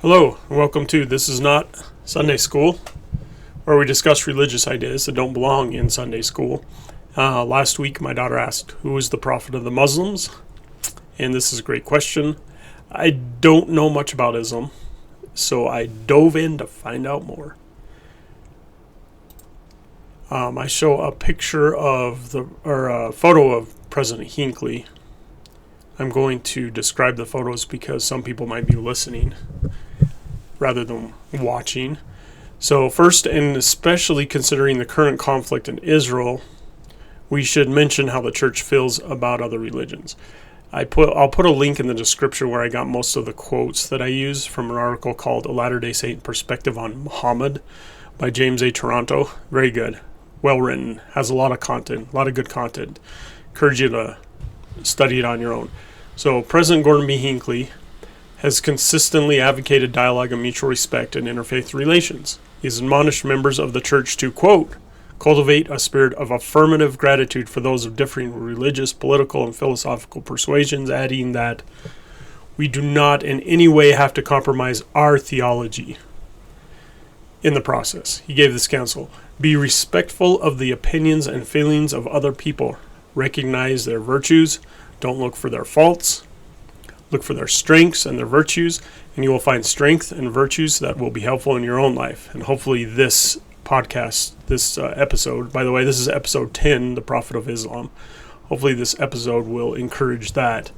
Hello, and welcome to This Is Not Sunday School, where we discuss religious ideas that don't belong in Sunday school. Last week, my daughter asked, who is the prophet of the Muslims? And this is a great question. I don't know much about Islam, so I dove in to find out more. I show a picture of a photo of President Hinckley. I'm going to describe the photos because some people might be listening rather than watching. So first, and especially considering the current conflict in Israel, we should mention how the church feels about other religions. I'll put a link in the description where I got most of the quotes that I use from an article called A Latter-day Saint Perspective on Muhammad by James A. Toronto. Very good. Well written. Has a lot of content, a lot of good content. Encourage you to study it on your own. So President Gordon B. Hinckley has consistently advocated dialogue and mutual respect in interfaith relations. He has admonished members of the church to, quote, cultivate a spirit of affirmative gratitude for those of differing religious, political, and philosophical persuasions, adding that we do not in any way have to compromise our theology in the process. He gave this counsel: be respectful of the opinions and feelings of other people. Recognize their virtues. Don't look for their faults. Look for their strengths and their virtues, and you will find strength and virtues that will be helpful in your own life. And hopefully this podcast, this episode, by the way, this is episode 10, The Prophet of Islam. Hopefully this episode will encourage that.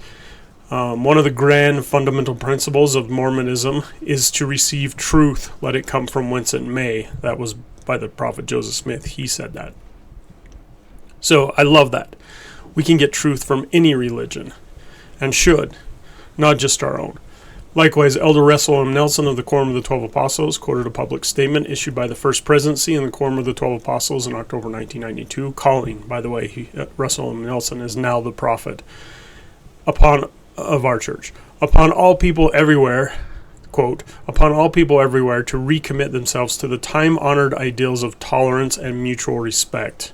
One of the grand fundamental principles of Mormonism is to receive truth, let it come from whence it may. That was by the prophet Joseph Smith. He said that. So I love that. We can get truth from any religion, and should, not just our own. Likewise, Elder Russell M. Nelson of the Quorum of the 12 Apostles quoted a public statement issued by the First Presidency in the Quorum of the 12 Apostles in October 1992, calling, by the way, Russell M. Nelson is now the prophet of our church, upon all people everywhere, quote, upon all people everywhere to recommit themselves to the time-honored ideals of tolerance and mutual respect.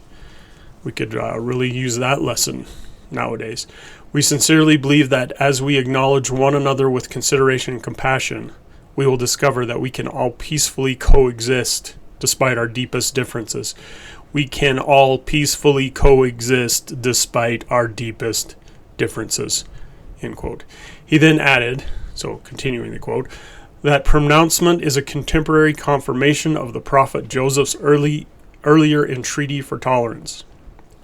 We could really use that lesson nowadays. We sincerely believe that as we acknowledge one another with consideration and compassion, we will discover that we can all peacefully coexist despite our deepest differences. We can all peacefully coexist despite our deepest differences, end quote. He then added, so continuing the quote, that pronouncement is a contemporary confirmation of the prophet Joseph's earlier entreaty for tolerance.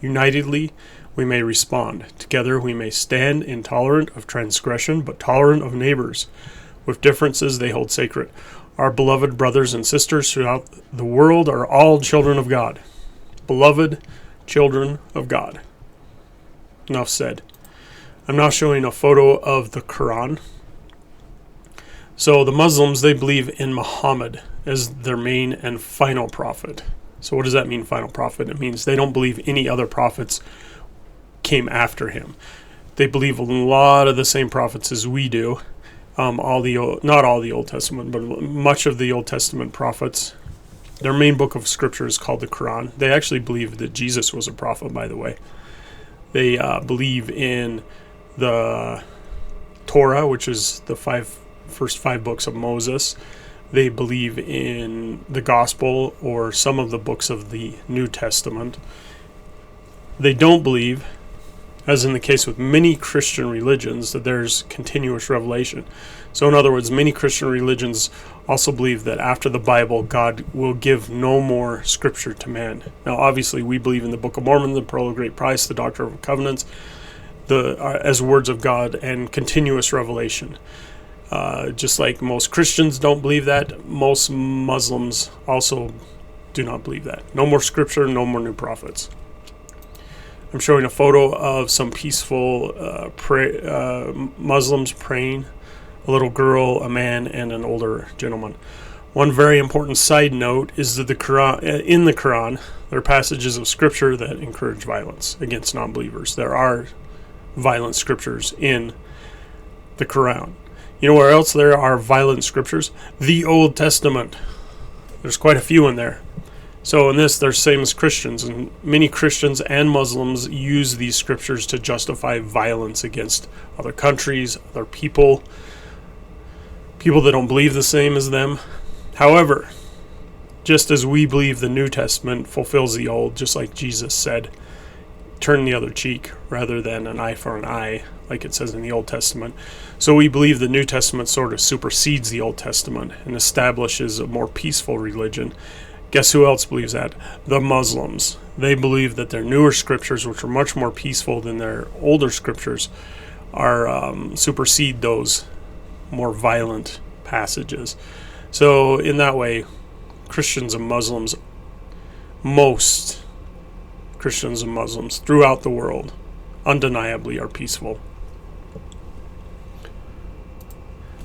Unitedly, we may respond. Together we may stand intolerant of transgression, but tolerant of neighbors. With differences they hold sacred. Our beloved brothers and sisters throughout the world are all children of God. Beloved children of God. Enough said. I'm now showing a photo of the Quran. So the Muslims, they believe in Muhammad as their main and final prophet. So what does that mean, final prophet? It means they don't believe any other prophets came after him. They believe a lot of the same prophets as we do. Not all the Old Testament, but much of the Old Testament prophets. Their main book of scripture is called the Quran. They actually believe that Jesus was a prophet, by the way. They believe in the Torah, which is the first five books of Moses. They believe in the gospel or some of the books of the New Testament. They don't believe, as in the case with many Christian religions, that there's continuous revelation. So in other words, many Christian religions also believe that after the Bible, God will give no more scripture to man. Now obviously we believe in the Book of Mormon, the Pearl of Great Price, the Doctrine of Covenants, as words of God and continuous revelation. Just like most Christians don't believe that, most Muslims also do not believe that. No more scripture, no more new prophets. I'm showing a photo of some peaceful Muslims praying, a little girl, a man, and an older gentleman. One very important side note is that in the Quran, there are passages of scripture that encourage violence against non-believers. There are violent scriptures in the Quran. You know where else there are violent scriptures? The Old Testament. There's quite a few in there. So in this, they're same as Christians, and many Christians and Muslims use these scriptures to justify violence against other countries, other people. people that don't believe the same as them. However, just as we believe the New Testament fulfills the Old, just like Jesus said, turn the other cheek rather than an eye for an eye, like it says in the Old Testament. So we believe the New Testament sort of supersedes the Old Testament and establishes a more peaceful religion. Guess who else believes that? The Muslims. They believe that their newer scriptures, which are much more peaceful than their older scriptures, are supersede those more violent passages. So in that way, Christians and Muslims, most Christians and Muslims throughout the world, undeniably are peaceful.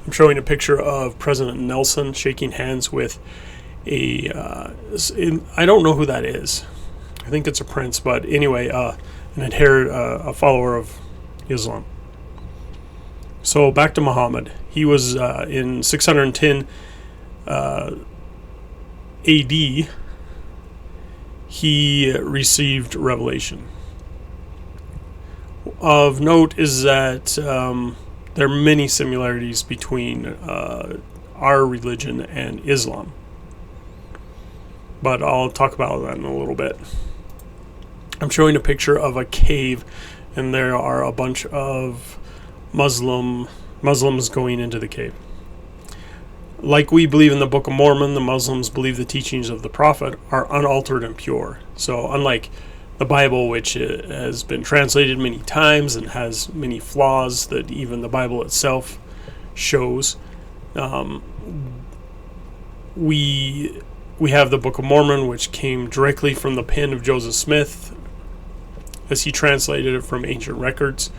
I'm showing a picture of President Nelson shaking hands with I don't know who that is. I think it's a prince, but anyway, a follower of Islam. So back to Muhammad. He was in 610 AD. He received revelation. Of note is that there are many similarities between our religion and Islam. But I'll talk about that in a little bit. I'm showing a picture of a cave, and there are a bunch of Muslims going into the cave. Like we believe in the Book of Mormon, the Muslims believe the teachings of the Prophet are unaltered and pure. So unlike the Bible, which has been translated many times and has many flaws that even the Bible itself shows, we have the Book of Mormon, which came directly from the pen of Joseph Smith as he translated it from ancient records.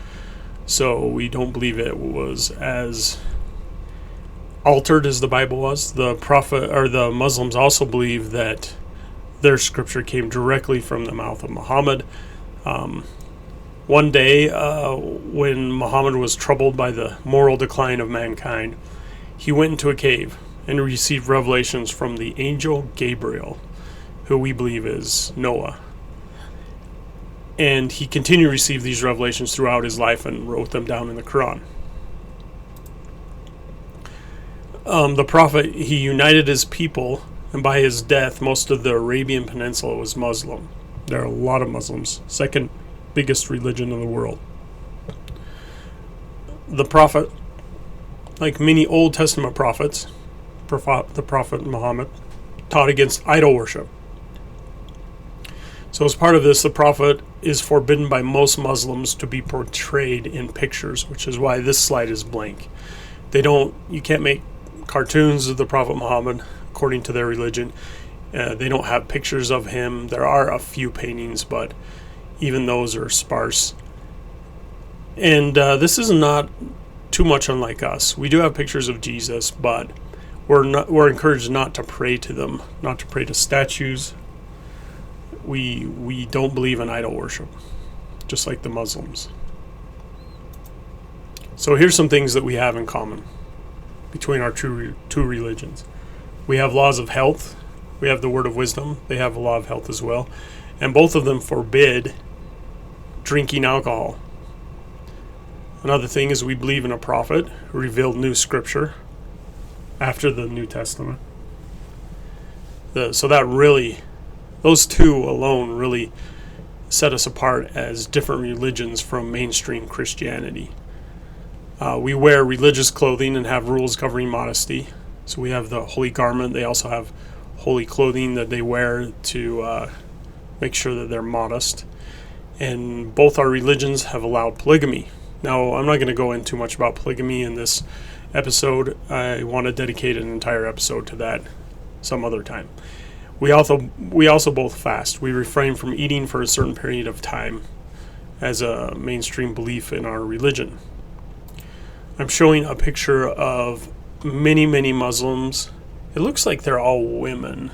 So we don't believe it was as altered as the Bible was. The Prophet or the Muslims also believe that their scripture came directly from the mouth of Muhammad. One day, when Muhammad was troubled by the moral decline of mankind, he went into a cave and received revelations from the angel Gabriel, who we believe is Noah. And he continued to receive these revelations throughout his life and wrote them down in the Quran. The Prophet, he united his people, and by his death, most of the Arabian Peninsula was Muslim. There are a lot of Muslims, second biggest religion in the world. The Prophet, like many Old Testament prophets, the Prophet Muhammad taught against idol worship. So as part of this, the Prophet is forbidden by most Muslims to be portrayed in pictures, which is why this slide is blank. You can't make cartoons of the Prophet Muhammad according to their religion. They don't have pictures of him. There are a few paintings, but even those are sparse. And this is not too much unlike us. We do have pictures of Jesus, but we're encouraged not to pray to them, not to pray to statues. We don't believe in idol worship, just like the Muslims. So here's some things that we have in common between our two religions. We have laws of health. We have the word of wisdom. They have a law of health as well. And both of them forbid drinking alcohol. Another thing is we believe in a prophet who revealed new scripture after the New Testament. So that really, those two alone really set us apart as different religions from mainstream Christianity. We wear religious clothing and have rules governing modesty. So we have the holy garment. They also have holy clothing that they wear to make sure that they're modest. And both our religions have allowed polygamy. Now, I'm not going to go into too much about polygamy in this episode. I want to dedicate an entire episode to that some other time. We also both fast. We refrain from eating for a certain period of time as a mainstream belief in our religion. I'm showing a picture of many, many Muslims. It looks like they're all women.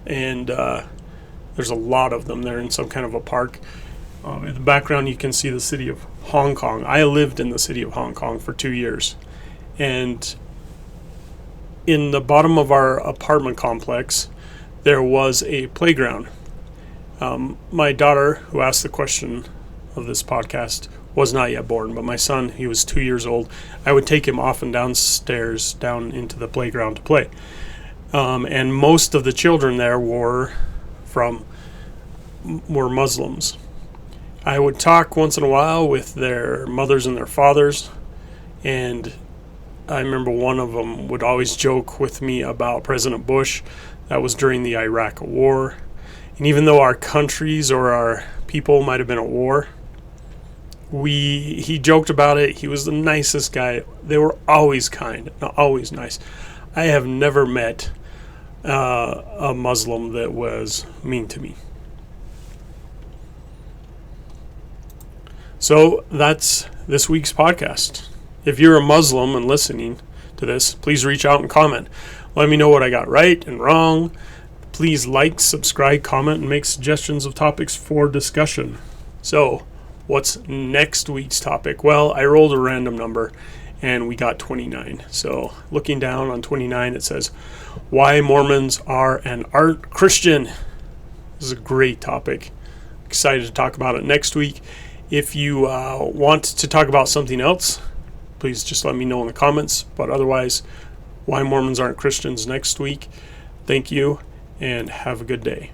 And there's a lot of them. They're in some kind of a park. In the background, you can see the city of Hong Kong. I lived in the city of Hong Kong for 2 years. And in the bottom of our apartment complex, there was a playground. My daughter, who asked the question of this podcast, was not yet born, but my son, he was 2 years old. I would take him often downstairs, down into the playground to play. And most of the children there were Muslims. I would talk once in a while with their mothers and their fathers, and I remember one of them would always joke with me about President Bush. That was during the Iraq War. And even though our countries or our people might have been at war, he joked about it. He was the nicest guy. They were always kind, always nice. I have never met a Muslim that was mean to me. So that's this week's podcast. If you're a Muslim and listening to this, please reach out and comment. Let me know what I got right and wrong. Please like, subscribe, comment, and make suggestions of topics for discussion. So, what's next week's topic? Well, I rolled a random number and we got 29. So, looking down on 29, it says, why Mormons are and aren't Christian. This is a great topic. Excited to talk about it next week. If you want to talk about something else, please just let me know in the comments. But otherwise, why Mormons aren't Christians next week. Thank you and have a good day.